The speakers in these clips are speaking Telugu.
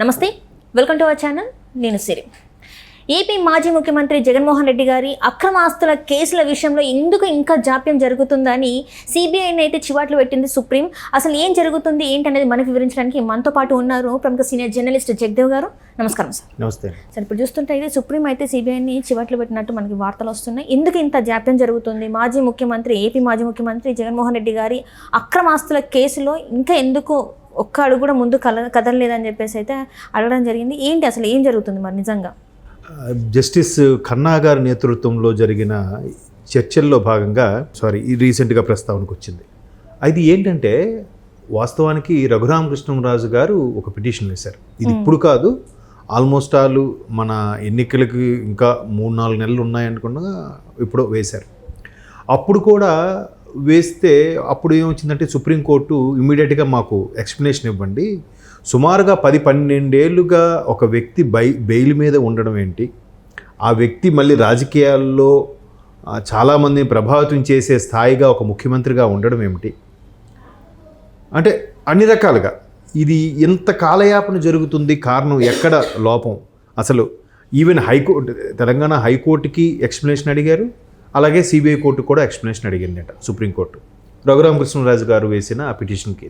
నమస్తే, వెల్కమ్ టు అవర్ ఛానల్. నేను సిరి. ఏపీ మాజీ ముఖ్యమంత్రి జగన్మోహన్ రెడ్డి గారి అక్రమ ఆస్తుల కేసుల విషయంలో ఎందుకు ఇంకా జాప్యం జరుగుతుందని సిబిఐని అయితే చివాట్లు పెట్టింది సుప్రీం. అసలు ఏం జరుగుతుంది ఏంటనేది మనకు వివరించడానికి మనతో పాటు ఉన్నారు ప్రముఖ సీనియర్ జర్నలిస్ట్ జగదేవ్ గారు. నమస్కారం సార్. నమస్తే సార్. ఇప్పుడు చూస్తుంటే ఇది సుప్రీం అయితే సిబిఐని చివాట్లు పెట్టినట్టు మనకి వార్తలు వస్తున్నాయి. ఎందుకు ఇంత జాప్యం జరుగుతుంది? ఏపీ మాజీ ముఖ్యమంత్రి జగన్మోహన్ రెడ్డి గారి అక్రమ ఆస్తుల కేసులో ఇంకా ఎందుకు ఒక్క అడుగు కూడా ముందు కదలలేదని చెప్పేసి అయితే అడగడం జరిగింది. ఏంటి అసలు ఏం జరుగుతుంది మరి నిజంగా? జస్టిస్ ఖన్నా గారి నేతృత్వంలో జరిగిన చర్చల్లో భాగంగా ఈ రీసెంట్గా ప్రస్తావనకు వచ్చింది. అది ఏంటంటే వాస్తవానికి రఘురామకృష్ణరాజు గారు ఒక పిటిషన్ వేశారు. ఇది ఇప్పుడు కాదు, ఆల్మోస్ట్ ఆల్ మన ఎన్నికలకి ఇంకా 3-4 నెలలు ఉన్నాయనుకున్నా ఇప్పుడు వేశారు. అప్పుడు కూడా వేస్తే అప్పుడు ఏమొచ్చిందంటే సుప్రీంకోర్టు ఇమ్మీడియట్గా మాకు ఎక్స్ప్లెనేషన్ ఇవ్వండి, సుమారుగా 10-12 ఏళ్ళుగా ఒక వ్యక్తి బెయిల్ మీద ఉండడం ఏంటి, ఆ వ్యక్తి మళ్ళీ రాజకీయాల్లో చాలామందిని ప్రభావితం చేసే స్థాయిగా ఒక ముఖ్యమంత్రిగా ఉండడం ఏమిటి, అంటే అన్ని రకాలుగా ఇది ఎంత కాలయాపన జరుగుతుంది, కారణం ఎక్కడ లోపం, అసలు ఈవెన్ హైకోర్టు తెలంగాణ హైకోర్టుకి ఎక్స్ప్లెనేషన్ అడిగారు, అలాగే సిబిఐ కోర్టు కూడా ఎక్స్ప్లెనేషన్ అడిగిందట సుప్రీంకోర్టు రఘురామకృష్ణరాజు గారు వేసిన ఆ పిటిషన్కి.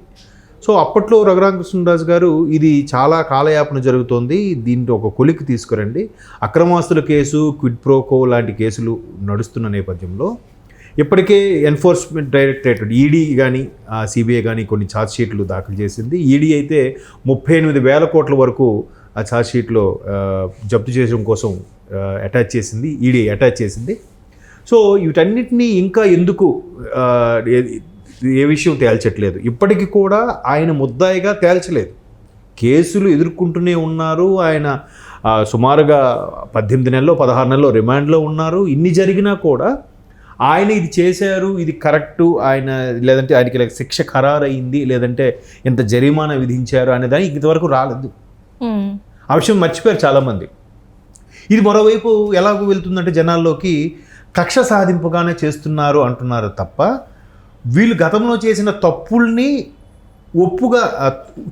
సో అప్పట్లో రఘురామకృష్ణరాజు గారు ఇది చాలా కాలయాపన జరుగుతోంది, దీంట్లో ఒక కొలిక్కి తీసుకురండి, అక్రమాస్తుల కేసు, క్విడ్ ప్రోకో లాంటి కేసులు నడుస్తున్న నేపథ్యంలో ఇప్పటికే ఎన్ఫోర్స్మెంట్ డైరెక్టరేట్ ఈడీ కానీ సిబిఐ కానీ కొన్ని ఛార్జ్షీట్లు దాఖలు చేసింది. ఈడీ అయితే 38,000 కోట్ల వరకు ఆ ఛార్జ్షీట్లో జప్తు చేయడం కోసం ఈడీ అటాచ్ చేసింది. సో వీటన్నిటినీ ఇంకా ఎందుకు ఏ విషయం తేల్చట్లేదు, ఇప్పటికీ కూడా ఆయన ముద్దాయిగా తేల్చలేదు, కేసులు ఎదుర్కొంటూనే ఉన్నారు. ఆయన సుమారుగా 18 నెలలో 16 నెలలో రిమాండ్లో ఉన్నారు. ఇన్ని జరిగినా కూడా ఆయన ఇది చేశారు, ఇది కరెక్టు, ఆయన లేదంటే ఆయనకి శిక్ష ఖరారు అయింది, లేదంటే ఇంత జరిమానా విధించారు అనే దానికి ఇంతవరకు రాలేదు. ఆ విషయం మర్చిపోయారు చాలామంది. ఇది మరోవైపు ఎలాగో వెళ్తుందంటే జనాల్లోకి కక్ష సాధింపుగానే చేస్తున్నారు అంటున్నారు తప్ప వీళ్ళు గతంలో చేసిన తప్పుల్ని ఒప్పుగా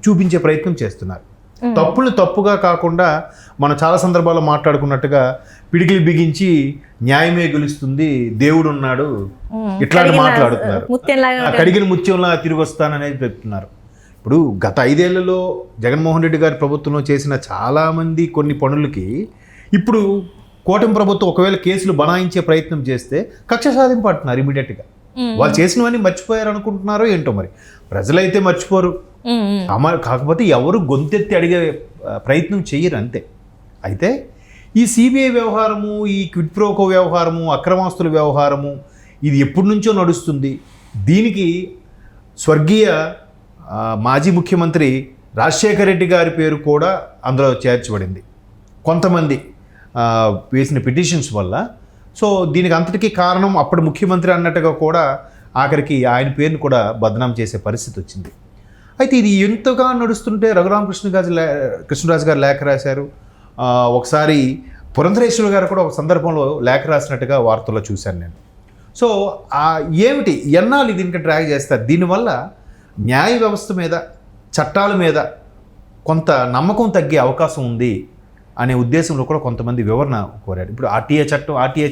చూపించే ప్రయత్నం చేస్తున్నారు. తప్పుల్ని తప్పుగా కాకుండా మనం చాలా సందర్భాల్లో మాట్లాడుకున్నట్టుగా పిడికిలి బిగించి న్యాయమే గెలుస్తుంది, దేవుడు ఉన్నాడు, ఇట్లాంటి మాట్లాడుతున్నారు. కడిగిన ముత్యంలా తిరిగి వస్తాననేది చెప్తున్నారు. ఇప్పుడు గత 5 ఏళ్లలో జగన్మోహన్ రెడ్డి గారి ప్రభుత్వంలో చేసిన చాలామంది కొన్ని పనులకి ఇప్పుడు కూటమి ప్రభుత్వం ఒకవేళ కేసులు బనాయించే ప్రయత్నం చేస్తే కక్ష సాధింపు అంటున్నారు ఇమీడియట్గా. వాళ్ళు చేసినవన్నీ మర్చిపోయారు అనుకుంటున్నారో ఏంటో, మరి ప్రజలైతే మర్చిపోరు, కాకపోతే ఎవరు గొంతెత్తి అడిగే ప్రయత్నం చెయ్యరు అంతే. అయితే ఈ సిబిఐ వ్యవహారము, ఈ క్విడ్ ప్రోకో వ్యవహారము, అక్రమాస్తుల వ్యవహారము ఇది ఎప్పటి నుంచో నడుస్తుంది. దీనికి స్వర్గీయ మాజీ ముఖ్యమంత్రి రాజశేఖర రెడ్డి గారి పేరు కూడా అందులో చేర్చబడింది కొంతమంది వేసిన పిటిషన్స్ వల్ల. సో దీనికి అంతటికీ కారణం అప్పుడు ముఖ్యమంత్రి అన్నట్టుగా కూడా ఆఖరికి ఆయన పేరును కూడా బదనాం చేసే పరిస్థితి వచ్చింది. అయితే ఇది ఎంతగా నడుస్తుంటే కృష్ణరాజు గారు లేఖ రాశారు. ఒకసారి పురంధరేశ్వర గారు కూడా ఒక సందర్భంలో లేఖ రాసినట్టుగా వార్తల్లో చూశాను నేను. సో ఏమిటి ఎన్నాళ్ళు ఇది ఇంకా ట్రాక్ చేస్తారు? దీనివల్ల న్యాయ వ్యవస్థ మీద, చట్టాల మీద కొంత నమ్మకం తగ్గే అవకాశం ఉంది అనే ఉద్దేశంలో కూడా కొంతమంది వివరణ కోరారు. ఇప్పుడు ఆర్టీఐ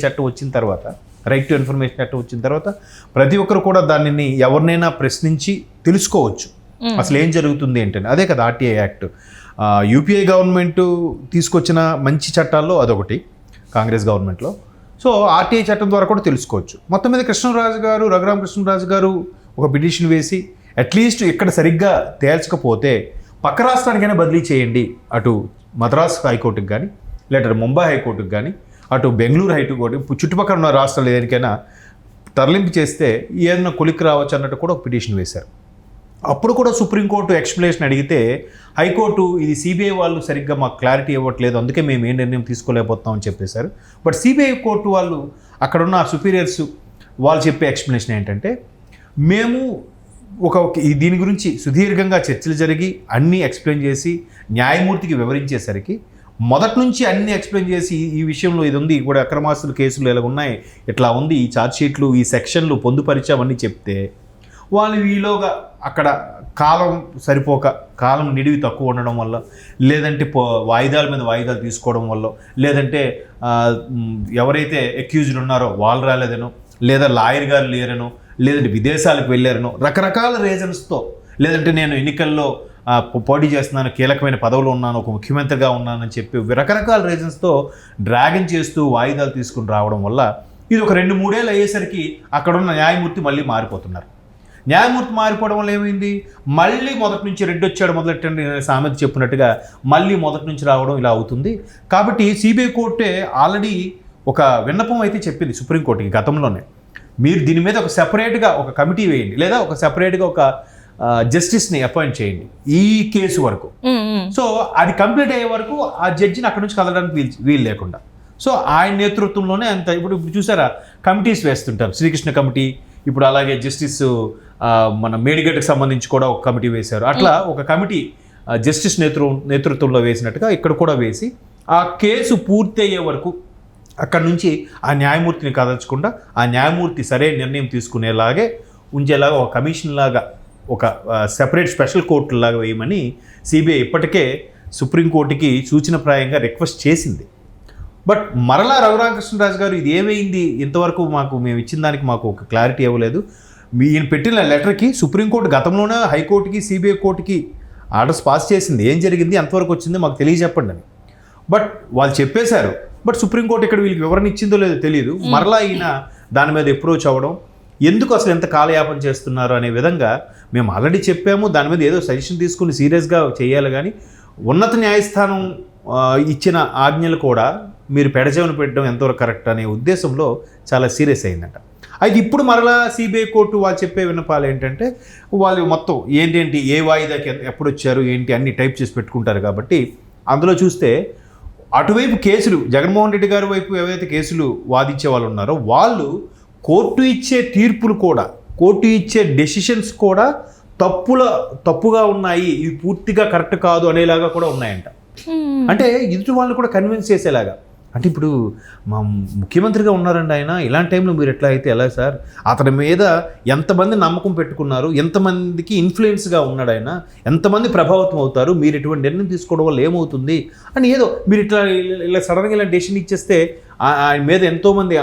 చట్టం వచ్చిన తర్వాత, రైట్ టు ఇన్ఫర్మేషన్ యాక్ట్ వచ్చిన తర్వాత ప్రతి ఒక్కరు కూడా దానిని ఎవరినైనా ప్రశ్నించి తెలుసుకోవచ్చు అసలు ఏం జరుగుతుంది ఏంటని. అదే కదా ఆర్టీఐ యాక్ట్. యూపీఏ గవర్నమెంట్ తీసుకొచ్చిన మంచి చట్టాల్లో అదొకటి కాంగ్రెస్ గవర్నమెంట్లో. సో ఆర్టీఐ చట్టం ద్వారా కూడా తెలుసుకోవచ్చు. మొత్తం మీద రఘురామకృష్ణరాజు గారు ఒక పిటిషన్ వేసి అట్లీస్ట్ ఇక్కడ సరిగ్గా తేల్చకపోతే పక్క రాష్ట్రానికైనా బదిలీ చేయండి, అటు మద్రాస్ హైకోర్టుకి కానీ, లేదా ముంబై హైకోర్టుకి కానీ, అటు బెంగళూరు హైకోర్టు, చుట్టుపక్కల ఉన్న రాష్ట్రాలు ఏదైనా తరలింపు చేస్తే ఏదైనా కొలిక్కి రావచ్చు అన్నట్టు కూడా ఒక పిటిషన్ వేశారు. అప్పుడు కూడా సుప్రీంకోర్టు ఎక్స్ప్లెనేషన్ అడిగితే హైకోర్టు ఇది సిబిఐ వాళ్ళు సరిగ్గా మాకు క్లారిటీ ఇవ్వట్లేదు, అందుకే మేము ఏ నిర్ణయం తీసుకోలేకపోతామని చెప్పేశారు. బట్ సిబిఐ కోర్టు వాళ్ళు అక్కడున్న సుపీరియర్స్ వాళ్ళు చెప్పే ఎక్స్ప్లెనేషన్ ఏంటంటే, మేము దీని గురించి సుదీర్ఘంగా చర్చలు జరిగి అన్నీ ఎక్స్ప్లెయిన్ చేసి న్యాయమూర్తికి వివరించేసరికి మొదటి నుంచి అన్నీ ఎక్స్ప్లెయిన్ చేసి ఈ విషయంలో ఇది ఉంది, కూడా అక్రమాస్తుల కేసులు ఇలా ఉన్నాయి, ఇట్లా ఉంది, ఈ ఛార్జ్షీట్లు, ఈ సెక్షన్లు పొందుపరిచామని చెప్తే వాళ్ళు ఈలోగా అక్కడ కాలం సరిపోక, కాలం నిడివి తక్కువ ఉండడం వల్ల, లేదంటే వాయిదాల మీద వాయిదాలు తీసుకోవడం వల్ల, లేదంటే ఎవరైతే అక్యూజ్డ్ ఉన్నారో వాళ్ళు రాలేదనో, లేదా లాయర్ గారు లేరనో, లేదంటే విదేశాలకు వెళ్ళారనో, రకరకాల రీజన్స్తో, లేదంటే నేను ఎన్నికల్లో పోటీ చేస్తున్నాను, కీలకమైన పదవులు ఉన్నాను, ఒక ముఖ్యమంత్రిగా ఉన్నానని చెప్పి రకరకాల రీజన్స్తో డ్రాగన్ చేస్తూ వాయిదాలు తీసుకుని రావడం వల్ల ఇది ఒక 2-3 ఏళ్ళు అయ్యేసరికి అక్కడున్న న్యాయమూర్తి మళ్ళీ మారిపోతున్నారు. న్యాయమూర్తి మారిపోవడం వల్ల ఏమైంది, మళ్ళీ మొదటి నుంచి రెడ్డి వచ్చాడు మొదలెట్టండి సామెత చెప్పినట్టుగా మళ్ళీ మొదటి నుంచి రావడం ఇలా అవుతుంది. కాబట్టి సిబిఐ కోర్టే ఆల్రెడీ ఒక విన్నపం అయితే చెప్పింది సుప్రీంకోర్టుకి గతంలోనే, మీరు దీని మీద ఒక సెపరేట్గా ఒక కమిటీ వేయండి, లేదా ఒక సెపరేట్గా ఒక జస్టిస్ని అపాయింట్ చేయండి ఈ కేసు వరకు. సో అది కంప్లీట్ అయ్యే వరకు ఆ జడ్జిని అక్కడ నుంచి కదలడానికి వీలు లేకుండా, సో ఆయన నేతృత్వంలోనే అంత. ఇప్పుడు చూసారా కమిటీస్ వేస్తుంటారు, శ్రీకృష్ణ కమిటీ, ఇప్పుడు అలాగే జస్టిస్ మన మేడిగడ్డకు సంబంధించి కూడా ఒక కమిటీ వేశారు. అట్లా ఒక కమిటీ జస్టిస్ నేతృత్వంలో వేసినట్టుగా ఇక్కడ కూడా వేసి ఆ కేసు పూర్తి అయ్యే వరకు అక్కడ నుంచి ఆ న్యాయమూర్తిని కదల్చకుండా ఆ న్యాయమూర్తి సరైన నిర్ణయం తీసుకునేలాగే ఉంచేలాగా ఒక కమిషన్ లాగా, ఒక సెపరేట్ స్పెషల్ కోర్టు లాగా వేయమని సిబిఐ ఇప్పటికే సుప్రీంకోర్టుకి సూచనప్రాయంగా రిక్వెస్ట్ చేసింది. బట్ మరలా రఘురామకృష్ణరాజు గారు ఇది ఏమైంది ఇంతవరకు మేము ఇచ్చిన దానికి మాకు ఒక క్లారిటీ ఇవ్వలేదు. ఈయన పెట్టిన లెటర్కి సుప్రీంకోర్టు గతంలోనే హైకోర్టుకి సిబిఐ కోర్టుకి ఆర్డర్స్ పాస్ చేసింది, ఏం జరిగింది ఎంతవరకు వచ్చిందో మాకు తెలియజెప్పండి అని. బట్ వాళ్ళు చెప్పేశారు, బట్ సుప్రీంకోర్టు ఇక్కడ వీళ్ళకి వివరణ ఇచ్చిందో లేదో తెలియదు. మరలా ఈయన దాని మీద అప్రోచ్ అవ్వడం, ఎందుకు అసలు ఎంత కాలయాపన చేస్తున్నారు అనే విధంగా మేము ఆల్రెడీ చెప్పాము, దాని మీద ఏదో సజెషన్ తీసుకుని సీరియస్గా చేయాలి. కానీ ఉన్నత న్యాయస్థానం ఇచ్చిన ఆజ్ఞలు కూడా మీరు పెడచెవిన పెట్టడం ఎంతవరకు కరెక్ట్ అనే ఉద్దేశంలో చాలా సీరియస్ అయిందంట. అయితే ఇప్పుడు మరలా సిబిఐ కోర్టు వాళ్ళు చెప్పే విన్నపాలు ఏంటంటే, వాళ్ళు మొత్తం ఏంటేంటి ఏ వాయిదాకి ఎప్పుడు వచ్చారు ఏంటి అన్ని టైప్ చేసి పెట్టుకుంటారు. కాబట్టి అందులో చూస్తే అటువైపు కేసులు జగన్మోహన్ రెడ్డి గారి వైపు ఏవైతే కేసులు వాదించే వాళ్ళు ఉన్నారో వాళ్ళు కోర్టు ఇచ్చే తీర్పులు కూడా, కోర్టు ఇచ్చే డెసిషన్స్ కూడా తప్పుగా ఉన్నాయి, ఇవి పూర్తిగా కరెక్ట్ కాదు అనేలాగా కూడా ఉన్నాయంట. అంటే ఎదుటి వాళ్ళని కూడా కన్విన్స్ చేసేలాగా. అంటే ఇప్పుడు మా ముఖ్యమంత్రిగా ఉన్నారండి ఆయన, ఇలాంటి టైంలో మీరు ఎట్లా అయితే ఎలా సార్, అతని మీద ఎంతమంది నమ్మకం పెట్టుకున్నారు, ఎంతమందికి ఇన్ఫ్లుయెన్స్గా ఉన్నాడు ఆయన, ఎంతమంది ప్రభావితం అవుతారు, మీరు ఇటువంటి నిర్ణయం తీసుకోవడం వల్ల ఏమవుతుంది అని ఏదో మీరు ఇలా సడన్గా ఇలా డెసిషన్ ఇచ్చేస్తే ఆయన మీద ఎంతోమంది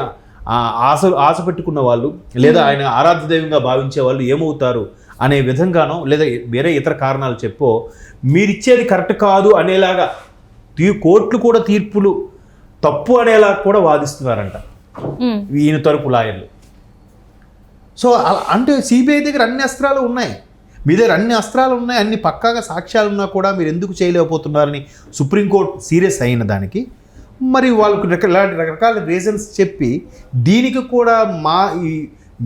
ఆశ పెట్టుకున్న వాళ్ళు, లేదా ఆయన ఆరాధ్య దైవంగా భావించే వాళ్ళు ఏమవుతారు అనే విధంగానో, లేదా వేరే ఇతర కారణాలు చెప్పో మీరిచ్చేది కరెక్ట్ కాదు అనేలాగా కోర్టులు కూడా తీర్పులు తప్పు అనేలా కూడా వాదిస్తున్నారంట ఈయన తరపు లాయర్లు. సో అంటే సిబిఐ దగ్గర అన్ని అస్త్రాలు ఉన్నాయి, మీ దగ్గర అన్ని అస్త్రాలు ఉన్నాయి, అన్ని పక్కాగా సాక్ష్యాలు ఉన్నా కూడా మీరు ఎందుకు చేయలేకపోతున్నారని సుప్రీంకోర్టు సీరియస్ అయిన దానికి మరి వాళ్ళకు రకరకాల రీజన్స్ చెప్పి దీనికి కూడా ఈ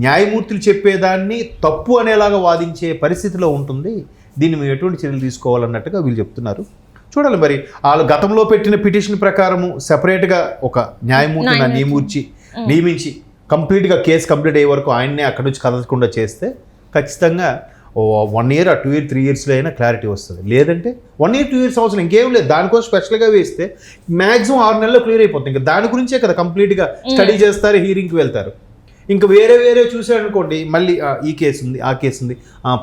న్యాయమూర్తులు చెప్పేదాన్ని తప్పు అనేలాగా వాదించే పరిస్థితిలో ఉంటుంది, దీన్ని మేము ఎటువంటి చర్యలు తీసుకోవాలన్నట్టుగా వీళ్ళు చెప్తున్నారు. చూడాలి మరి వాళ్ళు గతంలో పెట్టిన పిటిషన్ ప్రకారము సెపరేట్గా ఒక న్యాయమూర్తిని నియమించి కంప్లీట్గా కేసు కంప్లీట్ అయ్యే వరకు ఆయన్నే అక్కడి నుంచి కదలకుండా చేస్తే ఖచ్చితంగా 1 year 2 years 3 yearsలో అయినా క్లారిటీ వస్తుంది. లేదంటే 1 year 2 years అవసరం ఇంకేం లేదు, దానికోసం స్పెషల్గా వేస్తే మ్యాక్సిమం 6 నెలల్లో క్లియర్ అయిపోతుంది. ఇంకా దాని గురించే కదా కంప్లీట్గా స్టడీ చేస్తారు, హీరింగ్కి వెళ్తారు. ఇంకా వేరే చూసారనుకోండి, మళ్ళీ ఈ కేసు ఉంది, ఆ కేసు ఉంది,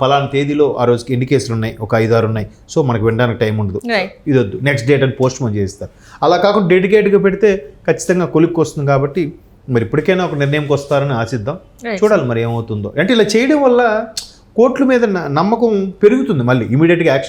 పలానా తేదీలో ఆ రోజుకి ఎన్ని కేసులు ఉన్నాయి, ఒక 5-6 ఉన్నాయి, సో మనకు వినడానికి టైం ఉండదు, ఇది వద్దు, నెక్స్ట్ డేట్ అని పోస్ట్ పోన్ చేస్తారు. అలా కాకుండా డెడికేట్గా పెడితే ఖచ్చితంగా కొలిక్కి వస్తుంది. కాబట్టి మరి ఇప్పటికైనా ఒక నిర్ణయంకి వస్తారని ఆశిద్దాం. చూడాలి మరి ఏమవుతుందో. అంటే ఇలా చేయడం వల్ల కోర్టుల మీద నమ్మకం పెరుగుతుంది, మళ్ళీ ఇమీడియట్గా యాక్షన్